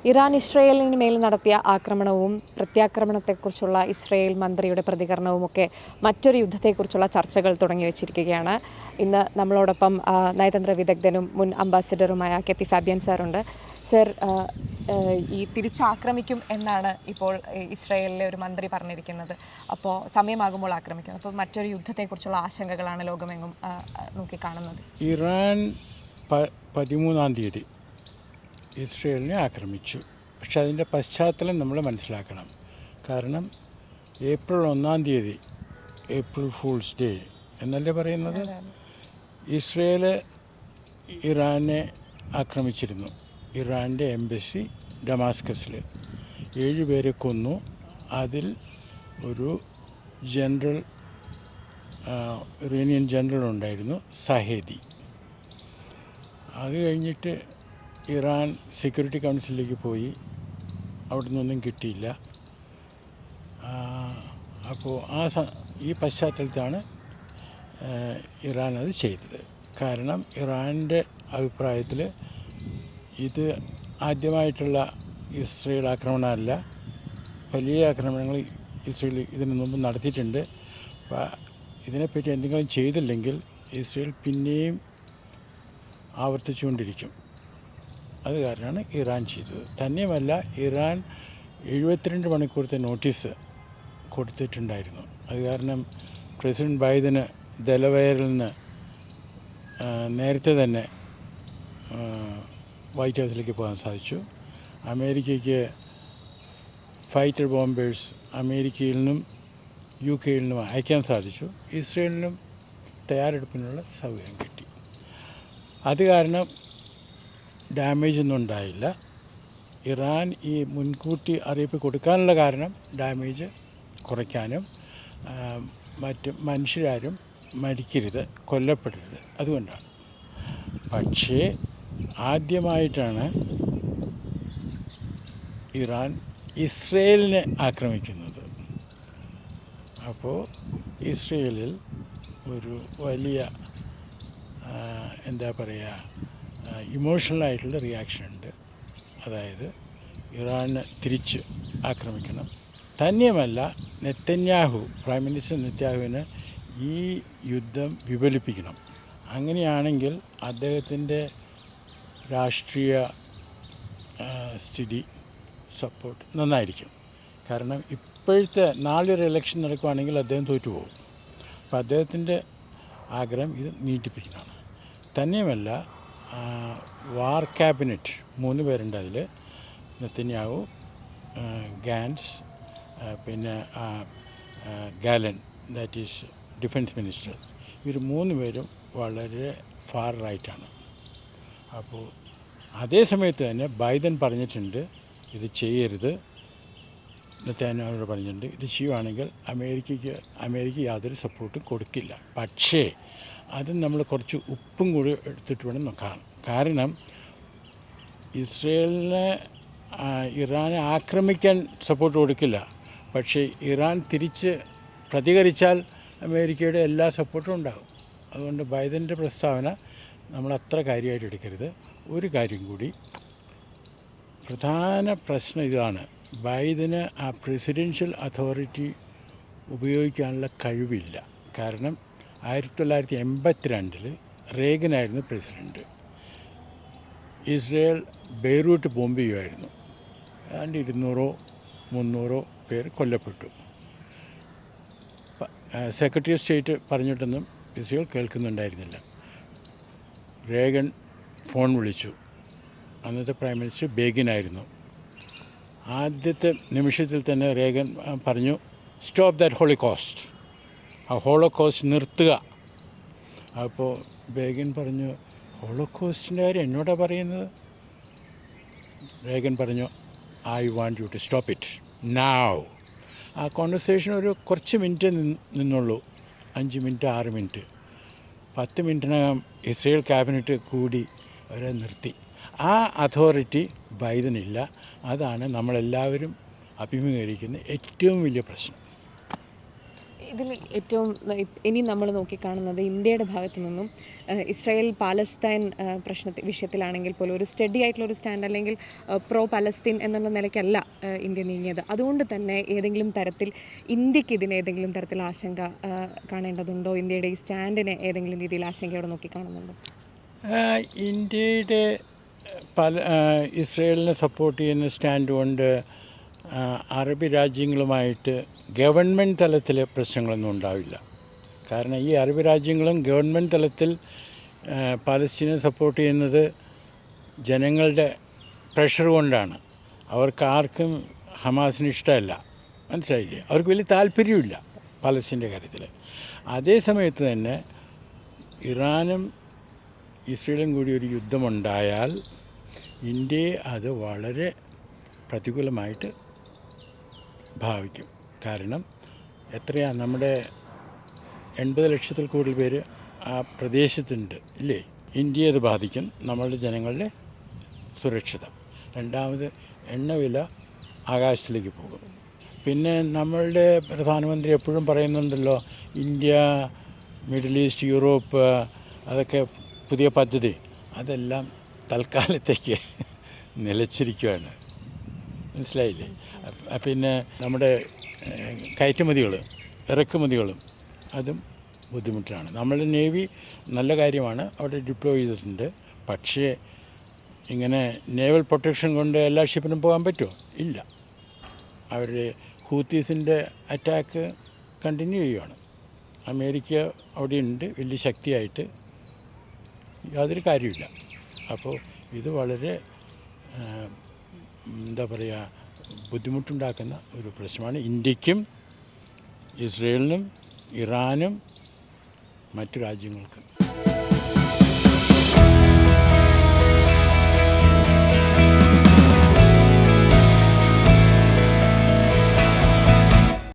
Iran ഇസ്രയേലിന് മേൽ നടത്തിയ ആക്രമണവും പ്രത്യാക്രമണത്തെക്കുറിച്ചുള്ള ഇസ്രയേൽ മന്ത്രിയുടെ പ്രതികരണവുമൊക്കെ മറ്റൊരു യുദ്ധത്തെക്കുറിച്ചുള്ള ചർച്ചകൾ തുടങ്ങി വച്ചിരിക്കുകയാണ്. ഇന്ന് നമ്മളോടൊപ്പം നയതന്ത്ര വിദഗ്ധനും മുൻ അംബാസിഡറുമായ കെ.പി. ഫാബിയൻ സാറുണ്ട്. സർ, ഈ തിരിച്ചാക്രമിക്കും എന്നാണ് ഇപ്പോൾ ഇസ്രയേലിലെ ഒരു മന്ത്രി പറഞ്ഞിരിക്കുന്നത്. അപ്പോൾ സമയമാകുമ്പോൾ ആക്രമിക്കും. അപ്പോൾ മറ്റൊരു യുദ്ധത്തെക്കുറിച്ചുള്ള ആശങ്കകളാണ് ലോകമെങ്ങും നോക്കിക്കാണുന്നത്. ഇറാൻ 13-ാം തീയതി ഇസ്രയേലിനെ ആക്രമിച്ചു. പക്ഷെ അതിൻ്റെ പശ്ചാത്തലം നമ്മൾ മനസ്സിലാക്കണം. കാരണം ഏപ്രിൽ 1-ാം തീയതി ഏപ്രിൽ ഫൂൾസ് ഡേ എന്നല്ലേ പറയുന്നത്, ഇസ്രയേൽ ഇറാനെ ആക്രമിച്ചിരുന്നു. ഇറാൻ്റെ എംബസി ഡമാസ്കസിൽ 7 പേരെ കൊന്നു. അതിൽ ഒരു ജനറൽ, ഇറാനിയൻ ജനറൽ ഉണ്ടായിരുന്നു, സഹേദി. അത് കഴിഞ്ഞിട്ട് ഇറാൻ സെക്യൂരിറ്റി കൗൺസിലിലേക്ക് പോയി. അവിടെ നിന്നൊന്നും കിട്ടിയില്ല. അപ്പോൾ ഈ പശ്ചാത്തലത്താണ് ഇറാൻ അത് ചെയ്തത്. കാരണം ഇറാൻ്റെ അഭിപ്രായത്തിൽ ഇത് ആദ്യമായിട്ടുള്ള ഇസ്രയേൽ ആക്രമണമല്ല, വലിയ ആക്രമണങ്ങൾ ഇസ്രയേൽ ഇതിനു മുമ്പ് നടത്തിയിട്ടുണ്ട്. ഇതിനെപ്പറ്റി എന്തെങ്കിലും ചെയ്തില്ലെങ്കിൽ ഇസ്രയേൽ പിന്നെയും ആവർത്തിച്ചുകൊണ്ടിരിക്കും. അത് കാരണമാണ് ഇറാൻ ചെയ്തത്. തന്നെയുമല്ല, ഇറാൻ 72 മണിക്കൂറത്തെ നോട്ടീസ് കൊടുത്തിട്ടുണ്ടായിരുന്നു. അത് കാരണം പ്രസിഡന്റ് ബൈഡന് ഡെലവെയറിൽ നിന്ന് നേരത്തെ തന്നെ വൈറ്റ് ഹൗസിലേക്ക് പോകാൻ സാധിച്ചു. അമേരിക്കയ്ക്ക് ഫൈറ്റർ ബോംബേഴ്സ് അമേരിക്കയിൽ നിന്നും UK നിന്നും അയക്കാൻ സാധിച്ചു. ഇസ്രയേലിനും തയ്യാറെടുപ്പിനുള്ള സൗകര്യം കിട്ടി. അത് കാരണം ഡാമേജ് ഒന്നും ഉണ്ടായില്ല. ഇറാൻ ഈ മുൻകൂട്ടി അറിയിപ്പ് കൊടുക്കാനുള്ള കാരണം ഡാമേജ് കുറയ്ക്കാനും മറ്റ് മനുഷ്യരാരും മരിക്കരുത്, കൊല്ലപ്പെടരുത്, അതുകൊണ്ടാണ്. പക്ഷേ ആദ്യമായിട്ടാണ് ഇറാൻ ഇസ്രയേലിനെ ആക്രമിക്കുന്നത്. അപ്പോൾ ഇസ്രയേലിൽ ഒരു വലിയ എന്താ പറയുക, ഇമോഷണലായിട്ടുള്ള റിയാക്ഷൻ ഉണ്ട്. അതായത് ഇറാനെ തിരിച്ച് ആക്രമിക്കണം. തന്നെയുമല്ല, നെതന്യാഹു, പ്രൈം മിനിസ്റ്റർ നെതന്യാഹുവിന് ഈ യുദ്ധം വിപുലിപ്പിക്കണം. അങ്ങനെയാണെങ്കിൽ അദ്ദേഹത്തിൻ്റെ രാഷ്ട്രീയ സ്ഥിതി, സപ്പോർട്ട് നന്നായിരിക്കും. കാരണം ഇപ്പോഴത്തെ നാളൊരു ഇലക്ഷൻ നടക്കുകയാണെങ്കിൽ അദ്ദേഹം തോറ്റുപോകും. അപ്പോൾ അദ്ദേഹത്തിൻ്റെ ആഗ്രഹം ഇത് നീട്ടിപ്പിക്കണമാണ്. തന്നെയുമല്ല, വാർ ക്യാബിനറ്റ് 3 പേരുണ്ട്. അതിൽ നെതന്യാഹു, ഗാൻസ്, പിന്നെ gallon, that is defence minister. ഇവർ 3 പേരും വളരെ ഫാർ റൈറ്റാണ്. അപ്പോൾ അതേ സമയത്ത് തന്നെ ബൈഡൻ പറഞ്ഞിട്ടുണ്ട് ഇത് ചെയ്യരുത്. നെതന്യാഹുവിനോട് പറഞ്ഞിട്ടുണ്ട് ഇത് ചെയ്യുവാണെങ്കിൽ അമേരിക്ക യാതൊരു സപ്പോർട്ടും കൊടുക്കില്ല. പക്ഷേ അത് നമ്മൾ കുറച്ച് ഉപ്പും കൂടി എടുത്തിട്ട് വേണം നോക്കാൻ. കാരണം ഇറാനെ ആക്രമിക്കാൻ സപ്പോർട്ട് കൊടുക്കില്ല. പക്ഷേ ഇറാൻ തിരിച്ച് പ്രതികരിച്ചാൽ അമേരിക്കയുടെ എല്ലാ സപ്പോർട്ടും ഉണ്ടാകും. അതുകൊണ്ട് ബൈഡൻ്റെ പ്രസ്താവന നമ്മൾ അത്ര കാര്യമായിട്ട് എടുക്കരുത്. ഒരു കാര്യം കൂടി, പ്രധാന പ്രശ്നം ഇതാണ്, ബൈഡന് ആ പ്രസിഡൻഷ്യൽ അതോറിറ്റി ഉപയോഗിക്കാനുള്ള കഴിവില്ല. കാരണം 1982 റേഗനായിരുന്നു പ്രസിഡൻറ്റ്. ഇസ്രയേൽ ബെയ്റൂട്ട് ബോംബ് ചെയ്യുമായിരുന്നു. ഏതാണ്ട് 200-300 പേർ കൊല്ലപ്പെട്ടു. സെക്രട്ടറി ഓഫ് സ്റ്റേറ്റ് പറഞ്ഞിട്ടൊന്നും ഇസ്രയേൽ കേൾക്കുന്നുണ്ടായിരുന്നില്ല. റേഗൻ ഫോൺ വിളിച്ചു. അന്നത്തെ പ്രൈം മിനിസ്റ്റർ ബേഗിനായിരുന്നു. ആദ്യത്തെ നിമിഷത്തിൽ തന്നെ റേഗൻ പറഞ്ഞു, സ്റ്റോപ്പ് ദാറ്റ് ഹോളോകോസ്റ്റ്, ആ ഹോളോകോസ്റ്റ് നിർത്തുക. അപ്പോൾ ബേഗിൻ പറഞ്ഞു, ഹോളോകോസ്റ്റിൻ്റെ കാര്യം എന്നോടാണ് പറയുന്നത്. റേഗൻ പറഞ്ഞു, I want you to stop it now. ആ കോൺവെർസേഷൻ ഒരു കുറച്ച് മിനിറ്റ് നിന്നുള്ളൂ, 5 മിനിറ്റ് 6 മിനിറ്റ്. 10 മിനിറ്റിനകം ഇസ്രയേൽ ക്യാബിനറ്റ് കൂടി അവരെ നിർത്തി. ആ അതോറിറ്റി ബൈഡനില്ല. അതാണ് നമ്മളെല്ലാവരും അഭിമുഖീകരിക്കുന്ന ഏറ്റവും വലിയ പ്രശ്നം. ഇതിൽ ഏറ്റവും ഇനി നമ്മൾ നോക്കിക്കാണുന്നത് ഇന്ത്യയുടെ ഭാഗത്തു നിന്നും ഇസ്രായേൽ പാലസ്തീൻ വിഷയത്തിലാണെങ്കിൽ പോലും ഒരു സ്റ്റഡി ആയിട്ടുള്ള ഒരു സ്റ്റാൻഡ് അല്ലെങ്കിൽ പ്രോ പലസ്തീൻ എന്നുള്ള നിലയ്ക്കല്ല ഇന്ത്യ നീങ്ങിയത്. അതുകൊണ്ട് തന്നെ ഏതെങ്കിലും തരത്തിൽ ഇന്ത്യക്ക് ഇതിന് ഏതെങ്കിലും തരത്തിൽ ആശങ്ക കാണേണ്ടതുണ്ടോ? ഇന്ത്യയുടെ ഈ സ്റ്റാൻഡിനെ ഏതെങ്കിലും രീതിയിൽ ആശങ്കയോടെ നോക്കിക്കാണുന്നുണ്ടോ? ഇന്ത്യയുടെ ഇസ്രയേലിനെ സപ്പോർട്ട് ചെയ്യുന്ന സ്റ്റാൻഡ് കൊണ്ട് അറബ് രാജ്യങ്ങളുമായിട്ട് ഗവൺമെൻറ് തലത്തിൽ പ്രശ്നങ്ങളൊന്നും ഉണ്ടാവില്ല. കാരണം ഈ അറബ് രാജ്യങ്ങളും ഗവൺമെൻറ് തലത്തിൽ പാലസ്തീനെ സപ്പോർട്ട് ചെയ്യുന്നത് ജനങ്ങളുടെ പ്രഷർ കൊണ്ടാണ്. അവർക്ക് ആർക്കും ഹമാസിന് ഇഷ്ടമല്ല, മനസ്സിലായില്ലേ? അവർക്ക് വലിയ താല്പര്യമില്ല പാലസ്തീൻ്റെ കാര്യത്തിൽ. അതേ സമയത്ത് തന്നെ ഇറാനും ഇസ്രയേലും കൂടി ഒരു യുദ്ധമുണ്ടായാൽ ഇന്ത്യയെ അത് വളരെ പ്രതികൂലമായിട്ട് ഭാവിക്കും. കാരണം എത്രയാണ് നമ്മുടെ 80 ലക്ഷത്തിൽ കൂടുതൽ പേര് ആ പ്രദേശത്തുണ്ട് ഇല്ലേ? ഇന്ത്യയെ അത് ബാധിക്കും, നമ്മളുടെ ജനങ്ങളുടെ സുരക്ഷിത. രണ്ടാമത് എണ്ണവില ആകാശത്തിലേക്ക് പോകും. പിന്നെ നമ്മളുടെ പ്രധാനമന്ത്രി എപ്പോഴും പറയുന്നുണ്ടല്ലോ, ഇന്ത്യ, മിഡിൽ ഈസ്റ്റ്, യൂറോപ്പ്, അതൊക്കെ പുതിയ പദ്ധതി. അതെല്ലാം തൽക്കാലത്തേക്ക് നിലച്ചിരിക്കുകയാണ്, മനസ്സിലായില്ലേ? പിന്നെ നമ്മുടെ കയറ്റുമതികൾ, ഇറക്കുമതികളും അതും ബുദ്ധിമുട്ടാണ്. നമ്മളുടെ നേവി നല്ല കാര്യമാണ്, അവിടെ ഡിപ്ലോയ് ചെയ്തിട്ടുണ്ട്. പക്ഷേ ഇങ്ങനെ നേവൽ പ്രൊട്ടക്ഷൻ കൊണ്ട് എല്ലാ ഷിപ്പിനും പോകാൻ പറ്റുമോ? ഇല്ല. അവർ ഹൂത്തീസിൻ്റെ അറ്റാക്ക് കണ്ടിന്യൂ ചെയ്യുകയാണ്. അമേരിക്ക അവിടെയുണ്ട് വലിയ ശക്തിയായിട്ട്, യാതൊരു കാര്യമില്ല. അപ്പോൾ ഇത് വളരെ എന്താ പറയുക, ബുദ്ധിമുട്ടുണ്ടാക്കുന്ന ഒരു പ്രശ്നമാണ് ഇന്ത്യക്കും ഇസ്രയേലിനും ഇറാനും മറ്റു രാജ്യങ്ങൾക്കും.